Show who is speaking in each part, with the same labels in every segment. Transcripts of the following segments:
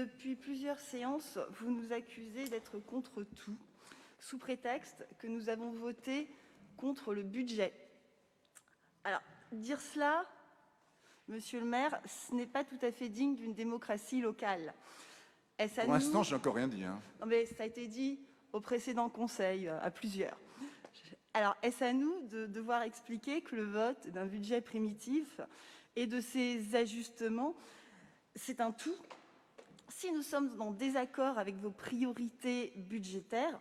Speaker 1: Depuis plusieurs séances, vous nous accusez d'être contre tout, sous prétexte que nous avons voté contre le budget. Alors, dire cela, monsieur le maire, ce n'est pas tout à fait digne d'une démocratie locale.
Speaker 2: Pour l'instant, je n'ai encore rien dit.
Speaker 1: Non, mais ça a été dit au précédent conseil, à plusieurs. Alors, est-ce à nous de devoir expliquer que le vote d'un budget primitif et de ses ajustements, c'est un tout? Si nous sommes en désaccord avec vos priorités budgétaires,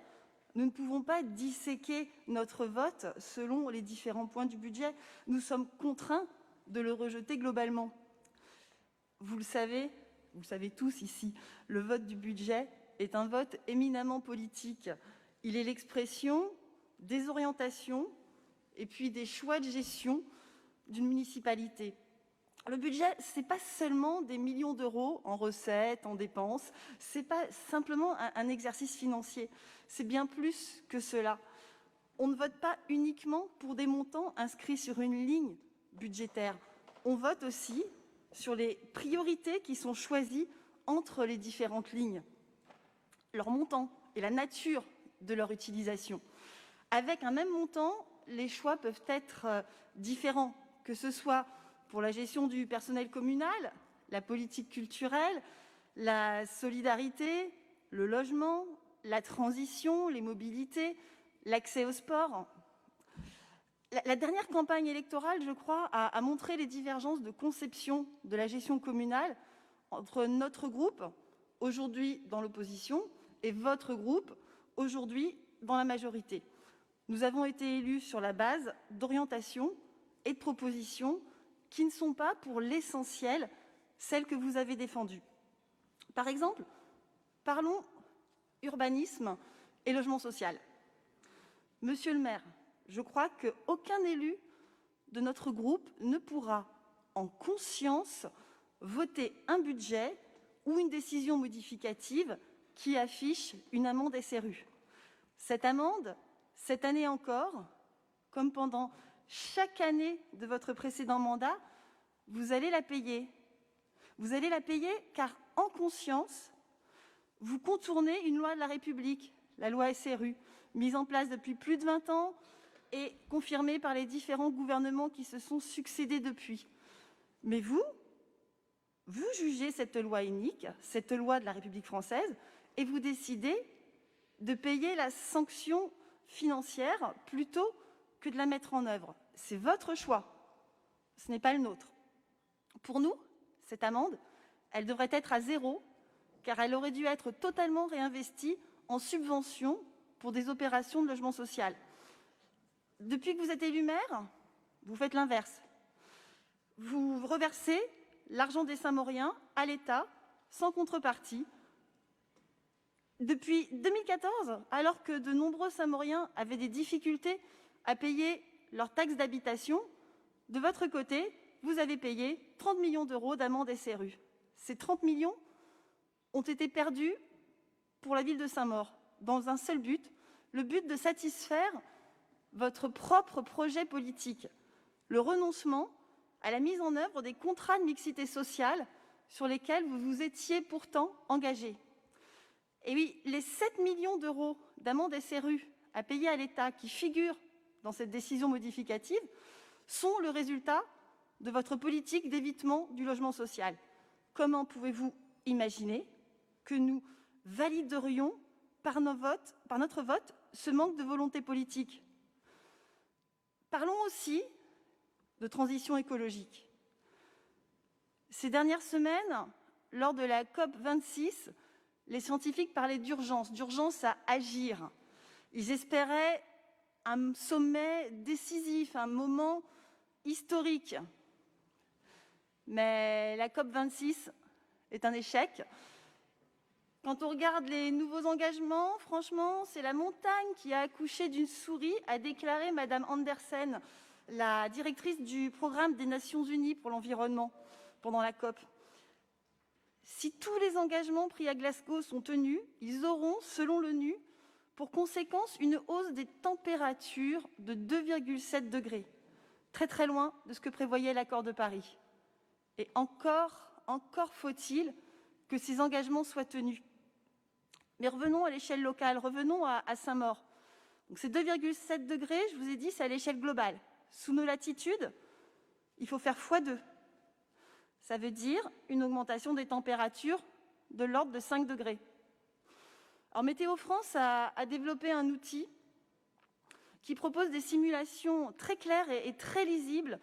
Speaker 1: nous ne pouvons pas disséquer notre vote selon les différents points du budget. Nous sommes contraints de le rejeter globalement. Vous le savez tous ici, le vote du budget est un vote éminemment politique. Il est l'expression des orientations et puis des choix de gestion d'une municipalité. Le budget, ce n'est pas seulement des millions d'euros en recettes, en dépenses, ce n'est pas simplement un exercice financier, c'est bien plus que cela. On ne vote pas uniquement pour des montants inscrits sur une ligne budgétaire, on vote aussi sur les priorités qui sont choisies entre les différentes lignes, leur montant et la nature de leur utilisation. Avec un même montant, les choix peuvent être différents, que ce soit pour la gestion du personnel communal, la politique culturelle, la solidarité, le logement, la transition, les mobilités, l'accès au sport. La dernière campagne électorale, je crois, a montré les divergences de conception de la gestion communale entre notre groupe, aujourd'hui dans l'opposition, et votre groupe, aujourd'hui dans la majorité. Nous avons été élus sur la base d'orientations et de propositions qui ne sont pas, pour l'essentiel, celles que vous avez défendues. Par exemple, parlons urbanisme et logement social. Monsieur le maire, je crois qu'aucun élu de notre groupe ne pourra, en conscience, voter un budget ou une décision modificative qui affiche une amende SRU. Cette amende, cette année encore, comme pendant chaque année de votre précédent mandat, vous allez la payer. Vous allez la payer car, en conscience, vous contournez une loi de la République, la loi SRU, mise en place depuis plus de 20 ans et confirmée par les différents gouvernements qui se sont succédés depuis. Mais vous jugez cette loi unique, cette loi de la République française, et vous décidez de payer la sanction financière plutôt que de la mettre en œuvre. C'est votre choix, ce n'est pas le nôtre. Pour nous, cette amende, elle devrait être à 0, car elle aurait dû être totalement réinvestie en subventions pour des opérations de logement social. Depuis que vous êtes élu maire, vous faites l'inverse. Vous reversez l'argent des Saint-Mauriens à l'État, sans contrepartie. Depuis 2014, alors que de nombreux Saint-Mauriens avaient des difficultés à payer leur taxe d'habitation, de votre côté, vous avez payé 30 millions d'euros d'amende SRU. Ces 30 millions ont été perdus pour la ville de Saint-Maur, dans un seul but, le but de satisfaire votre propre projet politique, le renoncement à la mise en œuvre des contrats de mixité sociale sur lesquels vous vous étiez pourtant engagé. Et oui, les 7 millions d'euros d'amende SRU à payer à l'État qui figurent dans cette décision modificative sont le résultat de votre politique d'évitement du logement social. Comment pouvez-vous imaginer que nous validerions par notre vote ce manque de volonté politique? Parlons aussi de transition écologique. Ces dernières semaines, lors de la COP26, les scientifiques parlaient d'urgence à agir. Ils espéraient un sommet décisif, un moment historique. Mais la COP26 est un échec. Quand on regarde les nouveaux engagements, franchement, c'est la montagne qui a accouché d'une souris, a déclaré Madame Andersen, la directrice du programme des Nations Unies pour l'environnement, pendant la COP. Si tous les engagements pris à Glasgow sont tenus, ils auront, selon l'ONU, pour conséquence une hausse des températures de 2,7 degrés, très très loin de ce que prévoyait l'accord de Paris. Et encore faut-il que ces engagements soient tenus. Mais revenons à l'échelle locale, revenons à Saint-Maur. Donc ces 2,7 degrés, je vous ai dit, c'est à l'échelle globale. Sous nos latitudes, il faut faire x2. Ça veut dire une augmentation des températures de l'ordre de 5 degrés. Alors Météo France a développé un outil qui propose des simulations très claires et très lisibles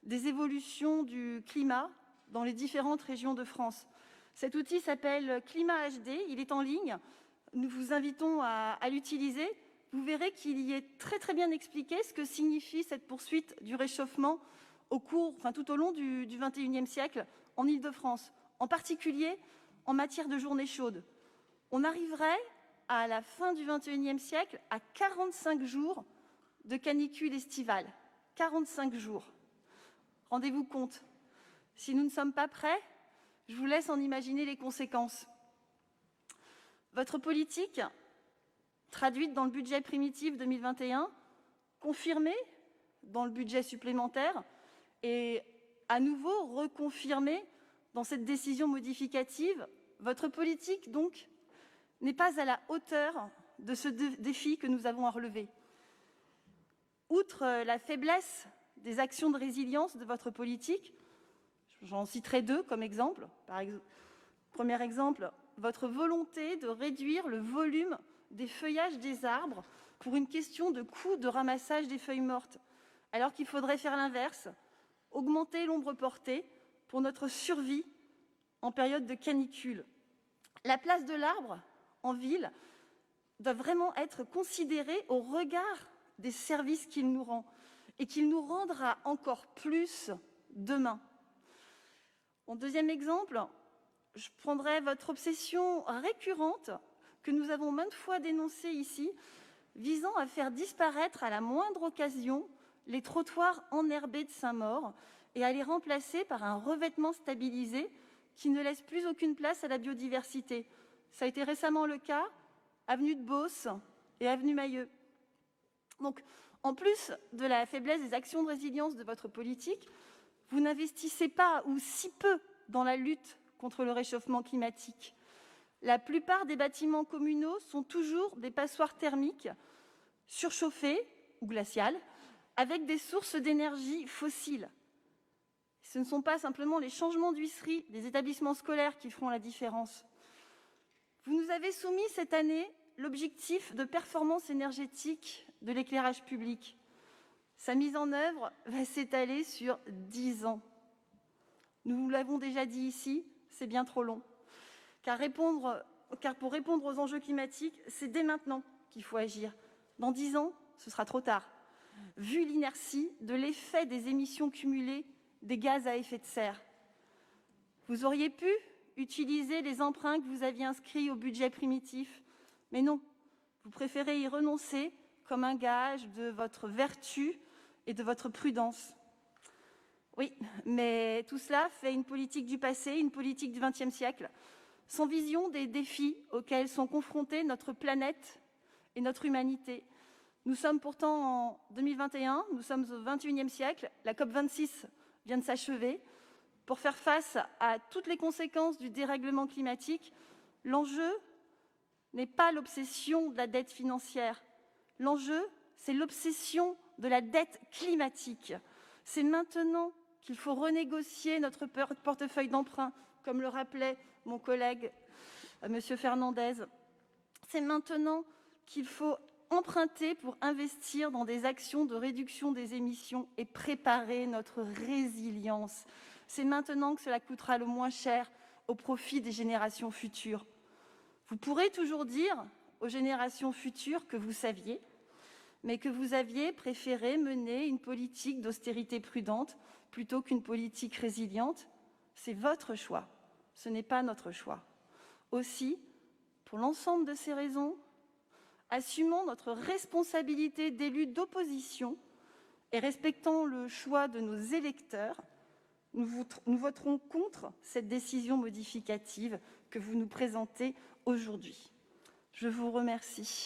Speaker 1: des évolutions du climat dans les différentes régions de France. Cet outil s'appelle Climat HD, il est en ligne. Nous vous invitons à l'utiliser. Vous verrez qu'il y est très très bien expliqué ce que signifie cette poursuite du réchauffement tout au long du XXIe siècle en Île-de-France, en particulier en matière de journées chaudes. On arriverait à la fin du XXIe siècle à 45 jours de canicule estivale. 45 jours. Rendez-vous compte. Si nous ne sommes pas prêts, je vous laisse en imaginer les conséquences. Votre politique, traduite dans le budget primitif 2021, confirmée dans le budget supplémentaire et à nouveau reconfirmée dans cette décision modificative, votre politique, donc, n'est pas à la hauteur de ce défi que nous avons à relever. Outre la faiblesse des actions de résilience de votre politique, j'en citerai deux comme exemple. Premier exemple, votre volonté de réduire le volume des feuillages des arbres pour une question de coût de ramassage des feuilles mortes, alors qu'il faudrait faire l'inverse, augmenter l'ombre portée pour notre survie en période de canicule. La place de l'arbre en ville doit vraiment être considérée au regard des services qu'il nous rend et qu'il nous rendra encore plus demain. Mon deuxième exemple, je prendrai votre obsession récurrente que nous avons maintes fois dénoncée ici, visant à faire disparaître à la moindre occasion les trottoirs enherbés de Saint-Maur et à les remplacer par un revêtement stabilisé qui ne laisse plus aucune place à la biodiversité. Ça a été récemment le cas, avenue de Beauce et avenue Mailleux. Donc, en plus de la faiblesse des actions de résilience de votre politique, vous n'investissez pas ou si peu dans la lutte contre le réchauffement climatique. La plupart des bâtiments communaux sont toujours des passoires thermiques surchauffées ou glaciales avec des sources d'énergie fossiles. Ce ne sont pas simplement les changements d'huisserie des établissements scolaires qui feront la différence. Vous nous avez soumis cette année l'objectif de performance énergétique de l'éclairage public. Sa mise en œuvre va s'étaler sur 10 ans. Nous l'avons déjà dit ici, c'est bien trop long. Car pour répondre aux enjeux climatiques, c'est dès maintenant qu'il faut agir. Dans 10 ans, ce sera trop tard, vu l'inertie de l'effet des émissions cumulées des gaz à effet de serre. Vous auriez pu utiliser les emprunts que vous aviez inscrits au budget primitif, mais non, vous préférez y renoncer comme un gage de votre vertu et de votre prudence. Oui, mais tout cela fait une politique du passé, une politique du XXe siècle, sans vision des défis auxquels sont confrontés notre planète et notre humanité. Nous sommes pourtant en 2021, nous sommes au XXIe siècle, la COP26 vient de s'achever. Pour faire face à toutes les conséquences du dérèglement climatique, l'enjeu n'est pas l'obsession de la dette financière. L'enjeu, c'est l'obsession de la dette climatique. C'est maintenant qu'il faut renégocier notre portefeuille d'emprunt, comme le rappelait mon collègue M. Fernandez. C'est maintenant qu'il faut emprunter pour investir dans des actions de réduction des émissions et préparer notre résilience. C'est maintenant que cela coûtera le moins cher au profit des générations futures. Vous pourrez toujours dire aux générations futures que vous saviez, mais que vous aviez préféré mener une politique d'austérité prudente plutôt qu'une politique résiliente. C'est votre choix, ce n'est pas notre choix. Aussi, pour l'ensemble de ces raisons, assumons notre responsabilité d'élus d'opposition et respectons le choix de nos électeurs. Nous voterons contre cette décision modificative que vous nous présentez aujourd'hui. Je vous remercie.